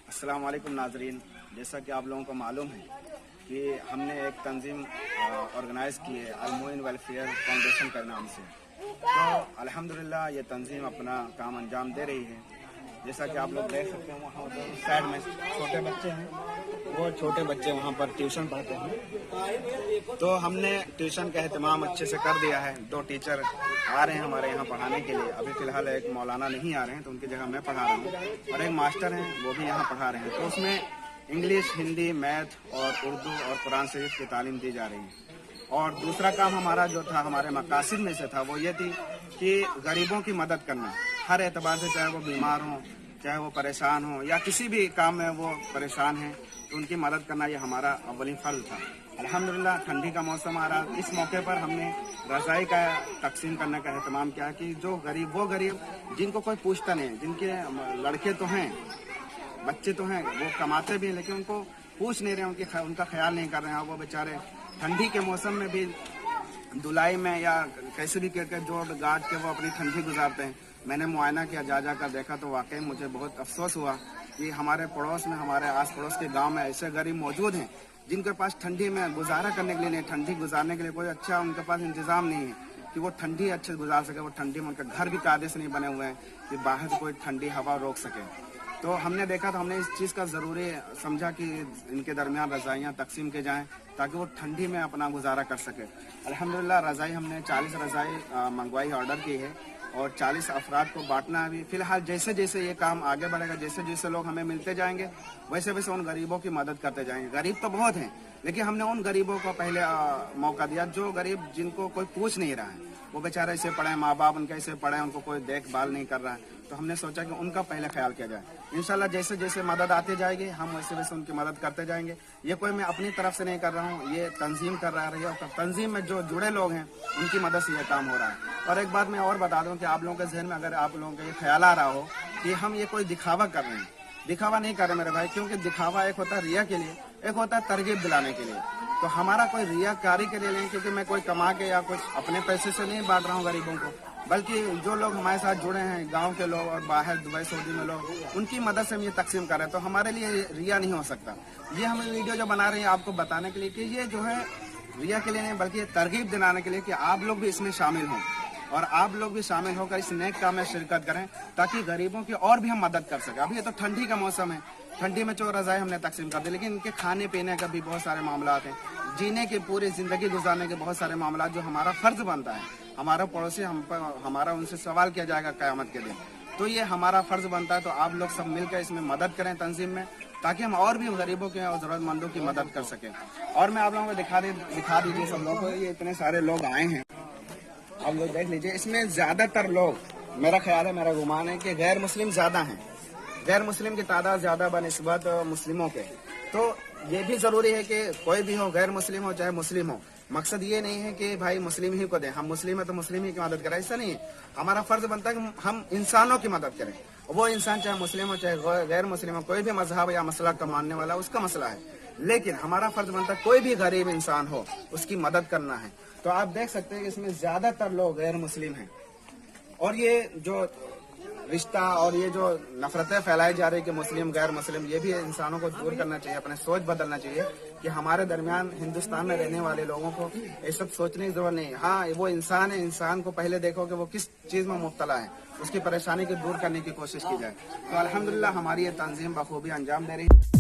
अस्सलाम वालेकुम नाजरीन, जैसा कि आप लोगों को मालूम है कि हमने एक तंजीम ऑर्गेनाइज़ की है अल-मोइन वेलफेयर फाउंडेशन के नाम से। तो अल्हम्दुलिल्लाह ये तंजीम अपना काम अंजाम दे रही है। जैसा कि आप लोग देख सकते हैं, वहाँ उधर उस साइड में छोटे बच्चे हैं, वो छोटे बच्चे वहाँ पर ट्यूशन पढ़ते हैं। तो हमने ट्यूशन का एहतमाम अच्छे से कर दिया है। 2 टीचर आ रहे हैं हमारे यहाँ पढ़ाने के लिए। अभी फ़िलहाल एक मौलाना नहीं आ रहे हैं, तो उनकी जगह मैं पढ़ा रहा हूँ, और एक मास्टर हैं वो भी यहाँ पढ़ा रहे हैं। तो उसमें इंग्लिश, हिंदी, मैथ और उर्दू और कुरान शरीफ की तालीम दी जा रही है। और दूसरा काम हमारा जो था, हमारे मकासद में से था, वो ये थी कि गरीबों की मदद करना हर एतबार से, चाहे वो बीमार हों, चाहे वो परेशान हों, या किसी भी काम में वो परेशान हैं, तो उनकी मदद करना ये हमारा अव्वली फर्ज था। अल्हम्दुलिल्लाह ठंडी का मौसम आ रहा, इस मौके पर हमने रज़ाई का तकसीम करने का एहतमाम किया कि जो गरीब, वो गरीब जिनको कोई पूछता नहीं, जिनके लड़के तो हैं, बच्चे तो हैं, वो कमाते भी हैं, लेकिन उनको पूछ नहीं रहे, उनका ख्याल नहीं कर रहे हैं। वो बेचारे ठंडी के मौसम में भी धुलाई में या कैसे भी करके जोड़ गाड़ के वो अपनी ठंडी गुजारते हैं। मैंने मुआयना किया, जा कर देखा, तो वाकई मुझे बहुत अफसोस हुआ कि हमारे पड़ोस में, हमारे आस पड़ोस के गांव में ऐसे गरीब मौजूद हैं जिनके पास ठंडी में गुजारा करने के लिए नहीं, ठंडी गुजारने के लिए कोई अच्छा उनके पास इंतजाम नहीं है कि वो ठंडी अच्छे से गुजार सके। वो ठंडी में उनके घर भी कायदे से नहीं बने हुए हैं कि बाहर से कोई ठंडी हवा रोक सके। तो हमने देखा, तो हमने इस चीज़ का ज़रूरी समझा कि इनके दरमियान रज़ाइयाँ तकसीम के जाएँ ताकि वो ठंडी में अपना गुजारा कर सके। अल्हम्दुलिल्लाह रज़ाई हमने 40 रज़ाई मंगवाई, ऑर्डर की है, और 40 अफराद को बांटना। अभी फ़िलहाल जैसे जैसे ये काम आगे बढ़ेगा, जैसे जैसे लोग हमें मिलते जाएंगे, वैसे वैसे उन गरीबों की मदद करते जाएंगे। गरीब तो बहुत हैं, लेकिन हमने उन गरीबों को पहले मौका दिया जो गरीब, जिनको कोई पूछ नहीं रहा है, वो बेचारे ऐसे पढ़े, माँ बाप उनके ऐसे पढ़े, उनको कोई देखभाल नहीं कर रहा है। तो हमने सोचा कि उनका पहले ख्याल किया जाए। इंशाल्लाह जैसे जैसे मदद आती जाएगी, हम वैसे वैसे उनकी मदद करते जाएंगे। ये कोई मैं अपनी तरफ से नहीं कर रहा हूँ, ये तंजीम कर रहा है, और तंजीम में जो जुड़े लोग हैं उनकी मदद से ये काम हो रहा है। और एक बात मैं और बता दूं कि आप लोगों के जहन में अगर आप लोगों को ये ख्याल आ रहा हो कि हम ये कोई दिखावा कर रहे हैं, दिखावा नहीं कर रहे मेरे भाई, क्योंकि दिखावा एक होता है रिया के लिए, एक होता है तरगीब दिलाने के लिए। तो हमारा कोई रियाकारी के लिए नहीं, क्योंकि मैं कोई कमा के या कुछ अपने पैसे से नहीं बांट रहा हूँ गरीबों को, बल्कि जो लोग हमारे साथ जुड़े हैं, गांव के लोग और बाहर दुबई सऊदी में लोग, उनकी मदद से हम ये तकसीम कर रहे हैं। तो हमारे लिए रिया नहीं हो सकता। ये हम वीडियो जो बना रहे हैं आपको बताने के लिए कि ये जो है रिया के लिए नहीं, बल्कि तरगीब दिलाने के लिए कि आप लोग भी इसमें शामिल हों, और आप लोग भी शामिल होकर इस नेक काम में शिरकत करें ताकि गरीबों की और भी हम मदद कर सकें। अभी ये तो ठंडी का मौसम है, ठंडी में जो रज़ाई हमने तकसीम कर दी, लेकिन इनके खाने पीने का भी बहुत सारे मामला हैं, जीने की पूरी ज़िंदगी गुजारने के बहुत सारे मामला जो हमारा फ़र्ज बनता है। हमारा पड़ोसी हमारा उनसे सवाल किया जाएगा क़यामत के दिन, तो ये हमारा फ़र्ज बनता है। तो आप लोग सब मिलकर इसमें मदद करें तंजीम में, ताकि हम और भी गरीबों के और ज़रूरतमंदों की मदद कर सकें। और मैं आप लोगों को दिखा दीजिए सब लोगों को, ये इतने सारे लोग आए हैं, आप लोग देख लीजिए। इसमें ज़्यादातर लोग, मेरा ख्याल है, मेरा गुमान है कि गैर मुस्लिम ज़्यादा हैं, गैर मुस्लिम की तादाद ज़्यादा बनिस्बत मुस्लिमों के। तो ये भी ज़रूरी है कि कोई भी हो, गैर मुस्लिम हो चाहे मुस्लिम हो, मकसद ये नहीं है कि भाई मुस्लिम ही को दें, हम मुस्लिम है तो मुस्लिम ही की मदद करें, ऐसा नहीं है। हमारा फ़र्ज बनता है कि हम इंसानों की मदद करें। वो इंसान चाहे मुस्लिम हो चाहे गैर मुस्लिम हो, कोई भी मजहब या मसला का मानने वाला, उसका मसला है, लेकिन हमारा फ़र्ज बनता है कोई भी गरीब इंसान हो उसकी मदद करना है। तो आप देख सकते हैं कि इसमें ज़्यादातर लोग गैर मुस्लिम हैं। और ये जो रिश्ता और ये जो नफरतें फैलाई जा रही कि मुस्लिम गैर मुस्लिम, ये भी इंसानों को दूर करना चाहिए, अपने सोच बदलना चाहिए कि हमारे दरमियान हिंदुस्तान में रहने वाले लोगों को ये सब सोचने की जरूरत नहीं। हाँ, वो इंसान है, इंसान को पहले देखो कि वो किस चीज़ में मुब्तला है, उसकी परेशानी को दूर करने की कोशिश की जाए। तो अल्हम्दुलिल्लाह हमारी ये तंजीम बखूबी अंजाम दे रही है।